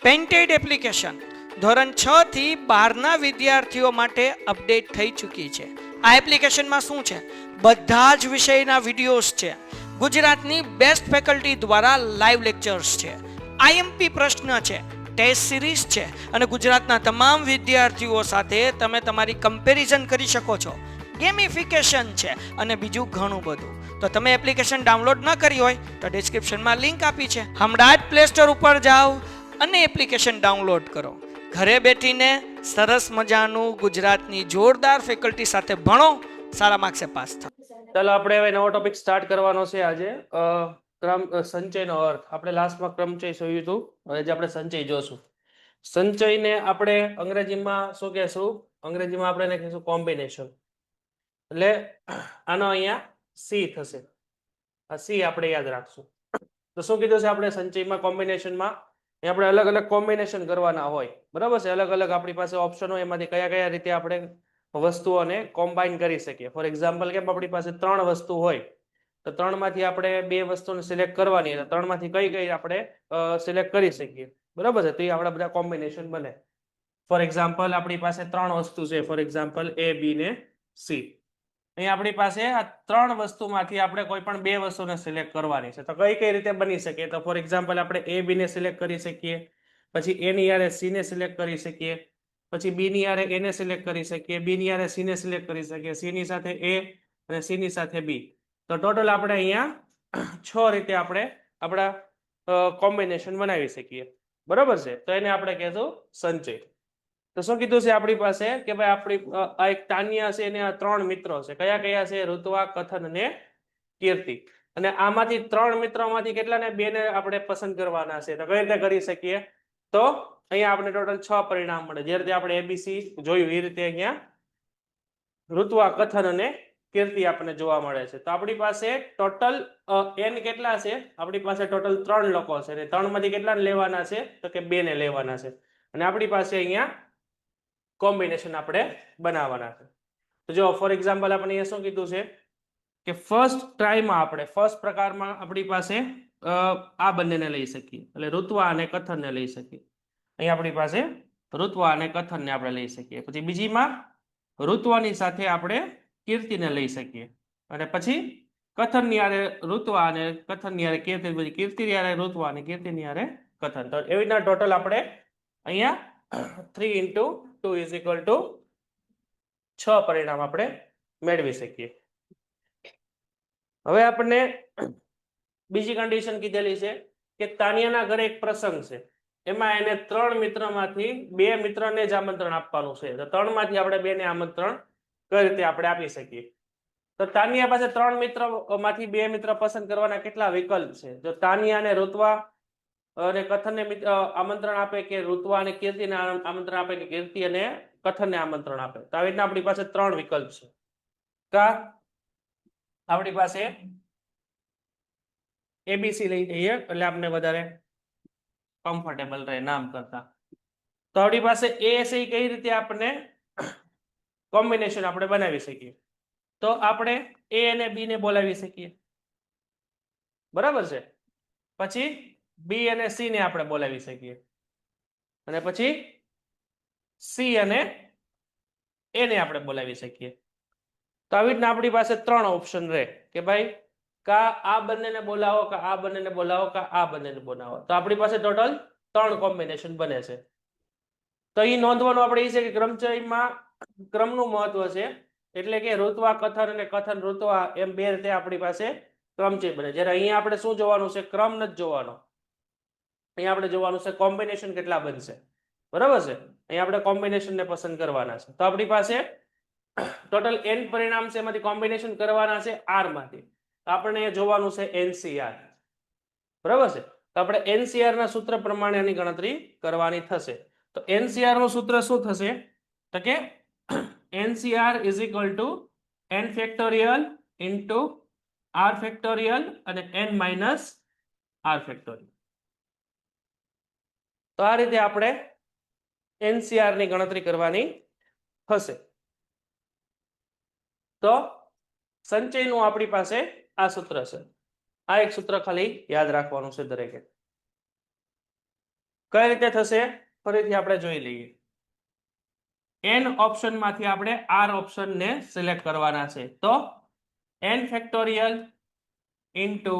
Painted application ધોરણ 6 થી 12ના વિદ્યાર્થીઓ માટે અપડેટ થઈ ચૂકી છે. આ એપ્લિકેશનમાં શું છે? બધા જ વિષયના વિડીયોઝ છે. ગુજરાતની બેસ્ટ ફેકલ્ટી દ્વારા લાઈવ લેક્ચર્સ છે. આઈએમપી પ્રશ્ન છે, ટેસ્ટ સિરીઝ છે અને ગુજરાતના તમામ વિદ્યાર્થીઓ સાથે તમે તમારી કમ્પેરિઝન કરી શકો છો. ગેમિફિકેશન છે અને બીજું ઘણું બધું. તો તમે એપ્લિકેશન ડાઉનલોડ ન કરી હોય તો ડિસ્ક્રિપ્શનમાં લિંક આપી છે. હમણાં જ પ્લે સ્ટોર ઉપર જાઓ અને એપ્લિકેશન ડાઉનલોડ કરો. ઘરે બેઠીને સરસ મજાનું ગુજરાતની જોરદાર ફેકલ્ટી સાથે ભણો, સારા માર્ક્સે પાસ થાઓ. ચાલો આપણે હવે નવો ટોપિક સ્ટાર્ટ કરવાનો છે આજે. સંચયનો અર્થ. આપણે લાસ્ટમાં ક્રમચય જોયું હતું, આજે આપણે સંચય જોશું. સંચયને આપણે અંગ્રેજીમાં શું કહેશું? અંગ્રેજીમાં આપણે એને કહેશું કોમ્બિનેશન. એટલે આનો અહીંયા સી થશે. આ સી આપણે યાદ રાખશું. તો શું કીધું છે આપણે સંચયમાં કોમ્બિનેશનમાં? આપણે અલગ અલગ કોમ્બિનેશન કરવાના હોય, બરાબર છે? અલગ અલગ આપણી પાસે ઓપ્શન હોય, એમાંથી કયા કયા રીતે આપણે વસ્તુઓને કોમ્બાઈન કરી શકીએ. ફોર એક્ઝામ્પલ, કેમ આપણી પાસે 3 વસ્તુ હોય તો 3માંથી આપણે 2 વસ્તુને સિલેક્ટ કરવાની, એટલે 3માંથી કઈ કઈ આપણે સિલેક્ટ કરી શકીએ, બરાબર છે? તો એ આપણા બધા કોમ્બિનેશન બને. ફોર એક્ઝામ્પલ, આપણી પાસે 3 વસ્તુ છે, ફોર એક્ઝામ્પલ એ, બી ને સી. અહીં આપણી પાસે આ 3 વસ્તુમાંથી આપણે કોઈ પણ 2 વસ્તુને સિલેક્ટ કરવાની છે. તો કઈ કઈ રીતે બની શકે? તો ફોર એક્ઝામ્પલ, આપણે એ બી ને સિલેક્ટ કરી શકીએ, પછી એ ની યારે સી ને સિલેક્ટ કરી શકીએ, પછી બી ની યારે એ ને સિલેક્ટ કરી શકીએ, બી ની યારે સી ને સિલેક્ટ કરી શકીએ, સી ની સાથે એ અને સી ની સાથે બી. તો ટોટલ આપણે અહીંયા 6 રીતે આપણે આપણા કોમ્બિનેશન બનાવી શકીએ, બરોબર છે? તો એને આપણે કહેશું સંચય. તો શું કીધું છે આપણી પાસે કે ભાઈ આપણી આ એક તાન્યા છે, એને આ 3 મિત્રો છે. કયા કયા છે? ઋત્વા, કથન અને કીર્તિ. અને આમાંથી 3 મિત્રોમાંથી કેટલાને? 2 ને આપણે પસંદ કરવાના છે. તો કઈ રીતે કરી શકીએ? તો અહીંયા આપણે ટોટલ 6 પરિણામ મળે. જે રીતે આપણે એબીસી જોયું એ રીતે અહીંયા ઋત્વા, કથન અને કીર્તિ આપણને જોવા મળે છે. તો આપણી પાસે ટોટલ એન કેટલા છે? આપણી પાસે ટોટલ 3 લોકો છે. અને 3માંથી કેટલાને લેવાના છે? તો કે 2 ને લેવાના છે. અને આપણી પાસે અહીંયા કોમ્બિનેશન આપણે બનાવવાના છે. તો જો ફોર એક્ઝામ્પલ આપણે અહીંયા શું કીધું છે કે ફર્સ્ટ ટ્રાયમાં આપણે ફર્સ્ટ પ્રકારમાં આપણી પાસે આ બંનેને લઈ શકીએ, એટલે ઋત્વા અને કથનને લઈ શકીએ. અહીં આપણી પાસે ઋત્વા અને કથનને આપણે લઈ શકીએ. પછી બીજીમાં ઋત્વાની સાથે આપણે કીર્તિને લઈ શકીએ, અને પછી કથનની આરે ઋત્વા અને કથનની આરે કીર્તિ, પછી કીર્તિની આરે ઋત્વા અને કીર્તિની આરે કથન. તો એવી રીતના ટોટલ આપણે અહીંયા 3 into 2 is equal to 6 પરિણામ આપણે મેળવી શકીએ. હવે આપણને બીજી કન્ડિશન કીધેલી છે કે તાનિયાના ઘરે એક પ્રસંગ છે, એમાં એને 3 મિત્રમાંથી 2 મિત્રને જ આમંત્રણ આપવાનું છે. તો 3માંથી આપણે 2 ને આમંત્રણ કઈ રીતે આપણે આપી શકીએ? તો તાનિયા પાસે 3 મિત્રમાંથી 2 મિત્ર પસંદ કરવાના કેટલા વિકલ્પ છે? જો તાનિયા અને ઋત્વા અને કથનને આમંત્રણ આપે, કે ઋત્વા અને કીર્તિને આમંત્રણ આપે, કે કીર્તિ અને કથનને આમંત્રણ આપે. તો આવી રીતના આપણી પાસે 3 વિકલ્પ છે. કા આપણી પાસે એબીસી લઈ જઈએ એટલે આપણે વધારે કમ્ફર્ટેબલ રહે નામ કરતા. તો આપણી પાસે એ છે, કઈ રીતે આપણે કોમ્બિનેશન આપણે બનાવી શકીએ? તો આપણે એ અને બી ને બોલાવી શકીએ, બરાબર છે? પછી બી અને સી ને આપણે બોલાવી શકીએ, અને પછી સી અને એ ને આપણે બોલાવી શકીએ. તો આવી રીતના આપણી પાસે 3 ઓપ્શન રહે કે ભાઈ કા આ બંનેને બોલાવો, કા આ બંનેને બોલાવો, કા આ બંનેને બોલાવો. તો આપણી પાસે ટોટલ 3 કોમ્બિનેશન બને છે. તો એ નોંધવાનું આપણે એ છે કે ક્રમચયમાં ક્રમનું મહત્વ છે. એટલે કે ઋત્વા કથન અને કથન ઋત્વા, એમ 2 રીતે આપણી પાસે ક્રમચય બને. જ્યારે અહીંયા આપણે શું જોવાનું છે? ક્રમ નથી જોવાનો. અહીંયા આપણે જોવાનું છે કોમ્બિનેશન કેટલા બનશે, બરાબર છે? અહીંયા આપણે કોમ્બિનેશનને પસંદ કરવાના છે. તો આપણી પાસે ટોટલ n પરિણામ છે, એમાંથી કોમ્બિનેશન કરવાના છે r માંથી. તો આપણે જોવાનું છે NCR, બરાબર છે? તો આપણે NCR ના સૂત્ર પ્રમાણે આની ગણતરી કરવાની થશે. તો NCR નું સૂત્ર શું થશે? તો કે NCR is equal to n factorial into r factorial અને n minus r ફેક્ટોરિયલ. તો આ રીતે આપણે NCR ની ગણતરી કરવાની થશે. તો સંચયનું આપણી પાસે આ સૂત્ર છે. આ એક સૂત્ર ખાલી યાદ રાખવાનું છે દરેકે. કઈ રીતે થશે ફરીથી આપણે જોઈ લઈએ. n ઓપ્શનમાંથી આપણે r ઓપ્શનને સિલેક્ટ કરવાના છે. તો n factorial into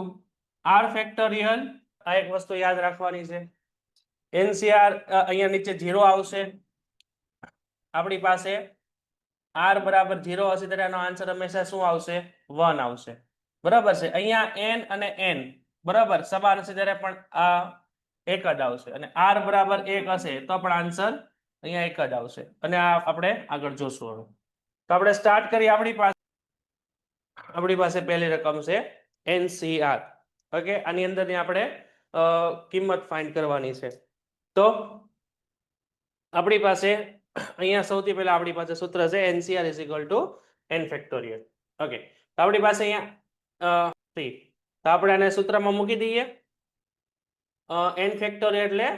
r factorial, આ એક વસ્તુ યાદ રાખવાની છે. NCR અહીંયા નીચે 0 આવશે. આપણી પાસે r બરાબર 0 હશે ત્યારે આનો આન્સર હંમેશા શું આવશે? 1 આવશે. બરાબર છે. અહીંયા n અને n બરાબર સમાન હશે ત્યારે પણ આ એક જ આવશે, અને r બરાબર 1 હશે તો પણ આન્સર અહીંયા એક જ આવશે. અને આ આપણે આગળ જોશું. હવે તો આપણે સ્ટાર્ટ કરીએ. આપણી પાસે પહેલી રકમ છે NCR. ઓકે, આની અંદરની આપણે કિંમત ફાઇન્ડ કરવાની છે. તો આપણી પાસે અહીંયા સૌથી પહેલા આપણી પાસે સૂત્ર છે NCR is equal to n factorial. Okay, તો આપણી પાસે અહીંયા 3, તો આપણે આને સૂત્રમાં મૂકી દઈએ. n ફેક્ટોરિયલ એટલે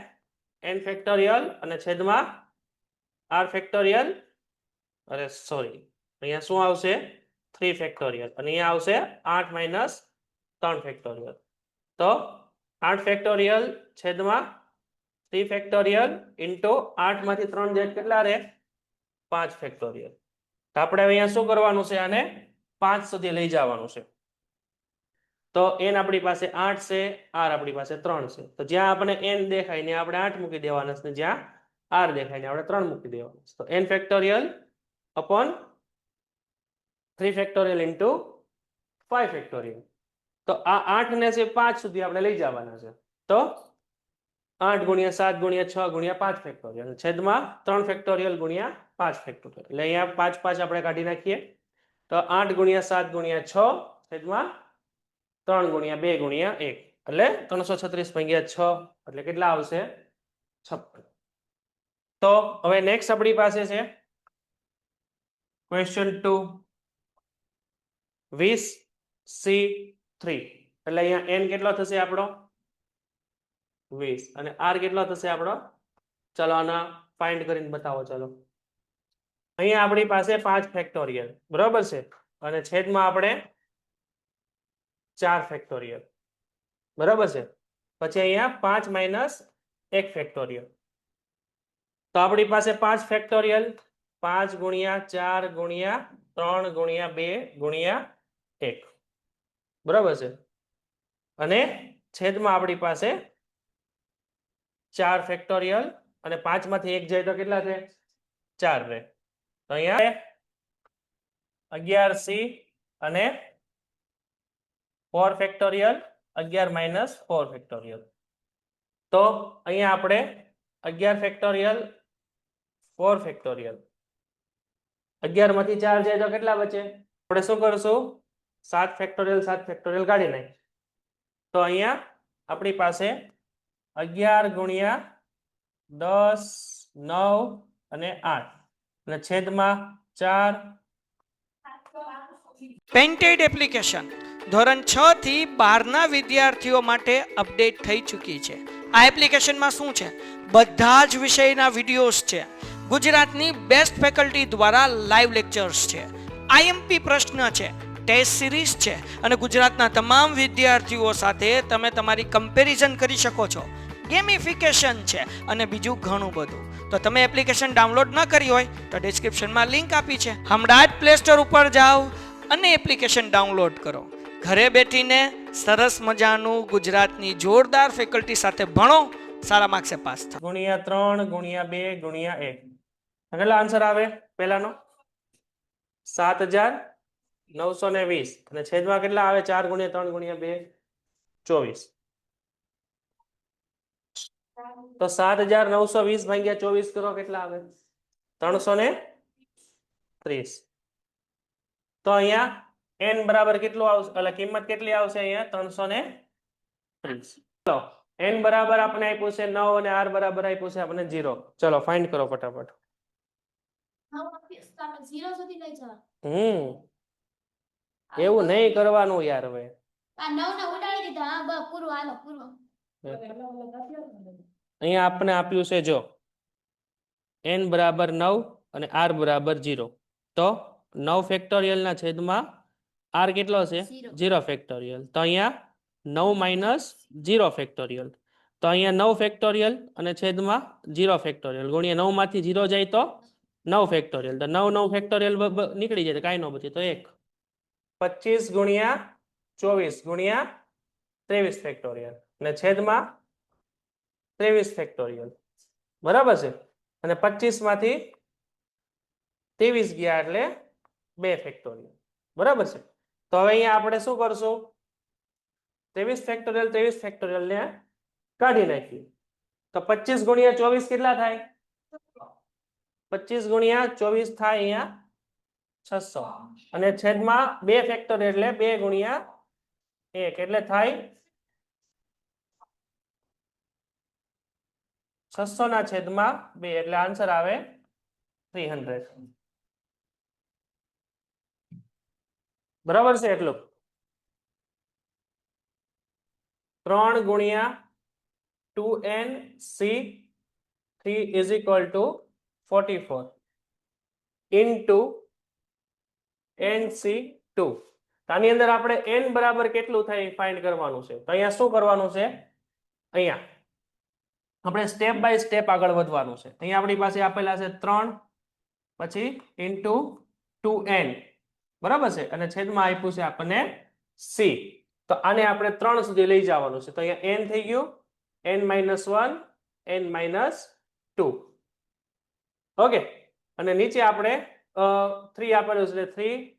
n ફેક્ટોરિયલ અને છેદમાં r ફેક્ટોરિયલ, અરે સોરી, અહીંયા શું આવશે? 3 ફેક્ટોરિયલ, અને અહીંયા આવશે 8 માઇનસ 3 ફેક્ટોરિયલ. તો 8 ફેક્ટોરિયલ છેદમાં 3 ફેક્ટોરિયલ ઇન્ટુ 8 માંથી 3 જાય કેટલા રહે? 5 ફેક્ટોરિયલ. તો આપણે અહીંયા શું કરવાનું છે? આને 5 સુધી લઈ જવાનું છે. તો n આપણી પાસે 8 છે, r આપણી પાસે 3 છે. તો જ્યાં આપણે n દેખાય ને આપણે 8 મૂકી દેવાના છે, જ્યાં r દેખાય ને આપણે 3 મૂકી દેવાના છે. તો n factorial upon 3 factorial into 5 factorial. તો આ 8 ને છે 5 સુધી આપણે લઈ જવાના છે. તો 8 ગુણ્યા 7 ગુણ્યા 6 ગુણ્યા 5 ફેક્ટોરિયલ છેદમાં 3 ફેક્ટોરિયલ ગુણ્યા 5 ફેક્ટોરિયલ. એટલે અહીંયા 5 5 આપણે કાઢી નાખીએ. તો 8 ગુણ્યા 7 ગુણ્યા 6 છેદમાં 3 ગુણ્યા 2 ગુણ્યા 1, એટલે 336 ભાગ્યા 6, એટલે કેટલા આવશે? 56. તો હવે નેક્સ્ટ આપણી પાસે છે ક્વેશ્ચન 2, 20C3. એટલે અહીંયા n કેટલો થશે આપણો? 20, અને r કેટલો થશે આપણો? ચલો આના ફાઇન્ડ કરીને બતાવો. ચલો અહીંયા આપણી પાસે 5 ફેક્ટોરિયલ બરાબર છે, અને છેદમાં આપણે 4 ફેક્ટોરિયલ બરાબર છે. પછી અહીંયા 5 માઇનસ 1 ફેક્ટોરિયલ. તો આપણી પાસે 5 ફેક્ટોરિયલ 5 ગુણ્યા 4 ગુણ્યા 3 ગુણ્યા 2 ગુણ્યા 1 બરાબર છે, અને છેદમાં આપણી પાસે 4 ફેક્ટોરિયલ, અને 5 માંથી 1 જાય તો કેટલા છે? 4 રહે. તો અહીંયા 11C અને 4 ફેક્ટોરિયલ, 11 માઇનસ 4 ફેક્ટોરિયલ. તો અહીંયા આપણે 11 ફેક્ટોરિયલ 4 ફેક્ટોરિયલ, 11 માંથી 4 જાય તો કેટલા બચે? આપણે શું કરશું? 7 ફેક્ટોરિયલ કાઢી નાખીએ. તો અહીંયા આપણી પાસે 11 ગુણ્યા 10 9 અને 8, અને છેદમાં 4. પેન્ટેડ એપ્લિકેશન ધોરણ 6 થી 12ના વિદ્યાર્થીઓ માટે અપડેટ થઈ ચૂકી છે. આ એપ્લિકેશનમાં શું છે? બધા જ વિષયના વિડીયોઝ છે. ગુજરાતની બેસ્ટ ફેકલ્ટી દ્વારા લાઈવ લેક્ચર્સ છે, IMP પ્રશ્ન છે, ટેસ્ટ સિરીઝ છે, અને ગુજરાતના તમામ વિદ્યાર્થીઓ સાથે તમે તમારી કમ્પેરિઝન કરી શકો છો. ગેમિફિકેશન છે અને બીજું ઘણું બધું. તો તમે એપ્લિકેશન ડાઉનલોડ ન કરી હોય તો ડિસ્ક્રિપ્શનમાં લિંક આપી છે, હમણાં જ પ્લે સ્ટોર ઉપર જાઓ અને એપ્લિકેશન ડાઉનલોડ કરો. ઘરે બેઠીને સરસ મજાનું ગુજરાતની જોરદાર ફેકલ્ટી સાથે ભણો, સારા માર્ક્સે પાસ થાઓ. ગુણ્યા 3 ગુણ્યા 2 ગુણ્યા 1, કેટલા આન્સર આવે? પહેલાનો 7920, અને છેદમાં કેટલા આવે? 4 ગુણ્યા 3 ગુણ્યા 2 24. તો 7920 ભાગ્યા 24 કરો, કેટલા આવે? 330. તો અહીંયા n બરાબર કેટલું આવશે? એટલે કિંમત કેટલી આવશે? અહીંયા 330. ચલો n બરાબર આપણે આપ્યું છે 9 અને r બરાબર આપ્યું છે આપણે 0. ચલો ફાઇન્ડ કરો ફટાફટ. એવું નહીં કરવાનું યાર. હવે અહીંયા આપણે આપ્યું છે જો n બરાબર 9 અને r બરાબર 0. તો 9 ફેક્ટોરિયલ ના છેદમાં r કેટલો છે? 0 ફેક્ટોરિયલ. તો અહીંયા 9 માઇનસ 0 ફેક્ટોરિયલ, તો અહીંયા 9 ફેક્ટોરિયલ અને છેદમાં 0 ફેક્ટોરિયલ ગુણ્યા 9 માંથી 0 જાય તો 9 ફેક્ટોરિયલ તો 9 ફેક્ટોરિયલ નીકળી જાય તો કાંઈ ન બચે તો 1 25 ગુણ્યા 24 ગુણ્યા 23 ફેક્ટોરિયલ અને છેદમાં 23 ફેક્ટોરિયલ બરાબર છે અને 25 માંથી 23 ગયા એટલે 2 ફેક્ટોરિયલ બરાબર છે તો હવે અહીંયા આપણે શું કરશું 23 ફેક્ટોરિયલ ને કાઢી નાખીએ તો 25 ગુણ્યા 24 કેટલા થાય 25 ગુણ્યા 24 થાય અહીંયા 600 અને છેદમાં 2 ફેક્ટોરિયલ એટલે 2 ગુણ્યા 1 એટલે થાય 600 ના છેદમાં 2 એટલે આન્સર આવે 300 બરાબર છે એટલું 3 ગુણ્યા 2nc 3 is equal to 44 into nc2 આની અંદર આપણે n બરાબર કેટલું થાય ફાઇન્ડ કરવાનું છે તો અહીંયા શું કરવાનું છે અહીંયા આપણે સ્ટેપ બાય સ્ટેપ આગળ વધવાનું છે અહીંયા આપણી પાસે આપેલા છે 3 પછી into 2n બરાબર છે અને છેદમાં આપ્યું છે આપણને c તો આને આપણે 3 સુધી લઈ જવાનું છે તો અહીંયા n થઈ ગયું n-1 n-2 ઓકે અને નીચે આપણે 3 આપેલું છે એટલે 3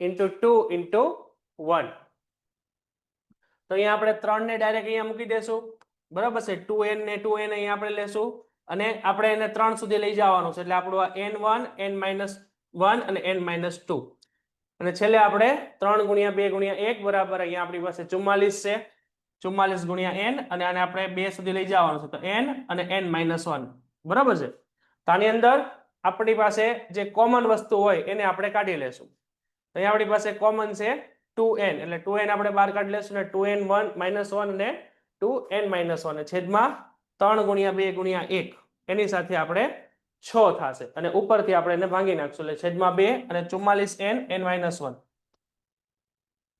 into 2 into 1 તો અહીંયા આપણે 3 ને ડાયરેક્ટ અહીંયા મૂકી દેશું બરાબર છે 2n ને 2n અહીંયા આપણે લેશું અને આપણે એને 3 સુધી લઈ જવાનું છે એટલે આપણું આ n1 n-1 અને n-2 અને છેલ્લે આપણે 3 ગુણ્યા 2 ગુણ્યા 1 બરાબર અહીંયા આપણી પાસે 44 છે 44 ગુણ્યા n અને આને આપણે 2 સુધી લઈ જવાનું છે તો n અને n-1 બરાબર છે તો આની અંદર આપણી પાસે જે કોમન વસ્તુ હોય એને આપણે કાઢી લેશું તો અહીંયા આપણી પાસે કોમન છે 2n એટલે 2n આપણે બહાર કાઢી લેશું ને 2n-1 અને 2n-1 છેદમાં 3 ગુણ્યા 2 ગુણ્યા 1 એની સાથે આપણે 6 થશે અને ઉપરથી આપણે એને ભાંગી નાખશું એટલે છેદમાં 2 અને 44n n-1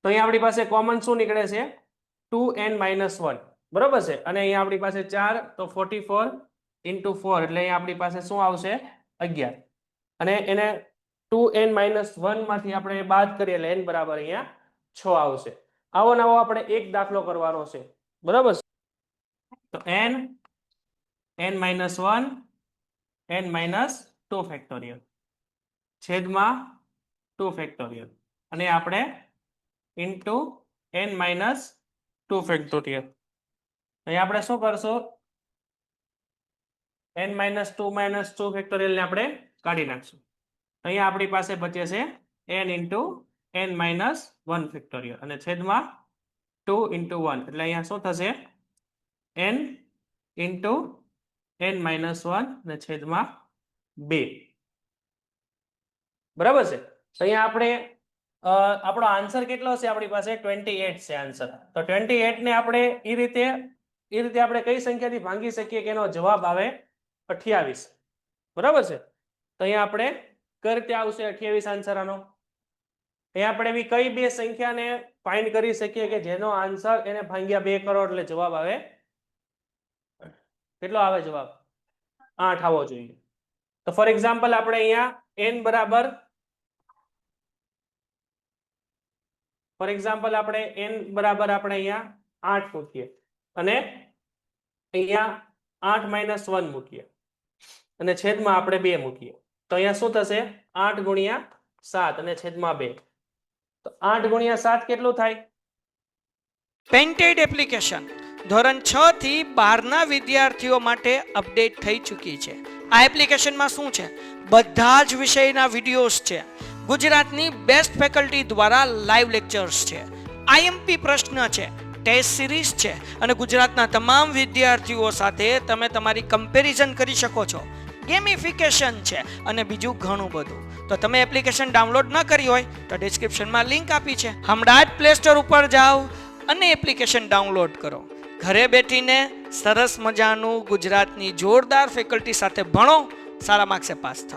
તો અહીંયા આપણી પાસે કોમન શું નીકળે છે 2n-1 બરોબર છે અને અહીંયા આપણી પાસે 4 તો 44 into 4 એટલે અહીંયા આપણી પાસે શું આવશે 11 અને એને 2n-1 માંથી આપણે બાદ કરીએ એટલે n બરાબર અહીંયા 6 આવશે આવો નવો આપણે એક દાખલો કરવાનો છે બરાબર તો n n-1 n-2 ફેક્ટોરિયલ છેદમાં 2 ફેક્ટોરિયલ અને આપણે into n-2 ફેક્ટોરિયલ અહીં આપણે શું કરશું n-2 ફેક્ટોરિયલ ને આપણે કાઢી નાખશું અહીંયા આપણી પાસે બચે છે n into n-1 ફેક્ટોરિયલ અને છેદમાં 2 into 1 એટલે અહીંયા શું થશે n into n-1 અને છેદમાં 2 બરાબર છે તો અહીંયા આપણે આપણો આન્સર કેટલો છે આપણી પાસે 28 છે આન્સર તો 28 ને આપણે એ રીતે આપણે કઈ સંખ્યાથી ભાંગી શકીએ કે એનો જવાબ આવે 28 બરાબર છે તો અહીંયા આપણે કઈ રીતે આવશે 28 આન્સર આનો અહીંયા આપણે એવી કઈ બે સંખ્યાને ફાઇન્ડ કરી શકીએ કે જેનો આન્સર એને ભાંગ્યા 2 કરો એટલે જવાબ આવે કેટલો આવે જવાબ 8 આવવો જોઈએ તો ફોર એક્ઝામ્પલ આપણે અહીંયા n બરાબર ફોર એક્ઝામ્પલ આપણે n બરાબર આપણે અહીંયા 8 મૂકીએ અને અહીંયા 8 - 1 મૂકીએ અને છેદમાં આપણે 2 મૂકીએ તો અહીંયા શું થશે 8 ગુણ્યા 7 અને છેદમાં 2 તો 8 ગુણ્યા 7 કેટલું થાય પેન્ટેડ એપ્લિકેશન ધોરણ 6 થી 12 ના વિદ્યાર્થીઓ માટે અપડેટ થઈ ચૂકી છે આ એપ્લિકેશનમાં શું છે બધા જ વિષયના વિડિયોઝ છે ગુજરાતની બેસ્ટ ફેકલ્ટી દ્વારા લાઈવ લેક્ચર્સ છે આઈએમપી પ્રશ્ન છે ટેસ્ટ સિરીઝ છે અને ગુજરાતના તમામ વિદ્યાર્થીઓ સાથે તમે તમારી કમ્પેરિઝન કરી શકો છો ગેમિફિકેશન છે અને બીજું ઘણું બધું તો તમે એપ્લિકેશન ડાઉનલોડ ન કરી હોય તો ડિસ્ક્રિપ્શનમાં લિંક આપી છે હમણાં જ પ્લે સ્ટોર ઉપર જાઓ અને એપ્લિકેશન ડાઉનલોડ કરો ઘરે બેઠીને સરસ મજાનું ગુજરાતની જોરદાર ફેકલ્ટી સાથે ભણો સારા માર્ક્સે પાસ થાઓ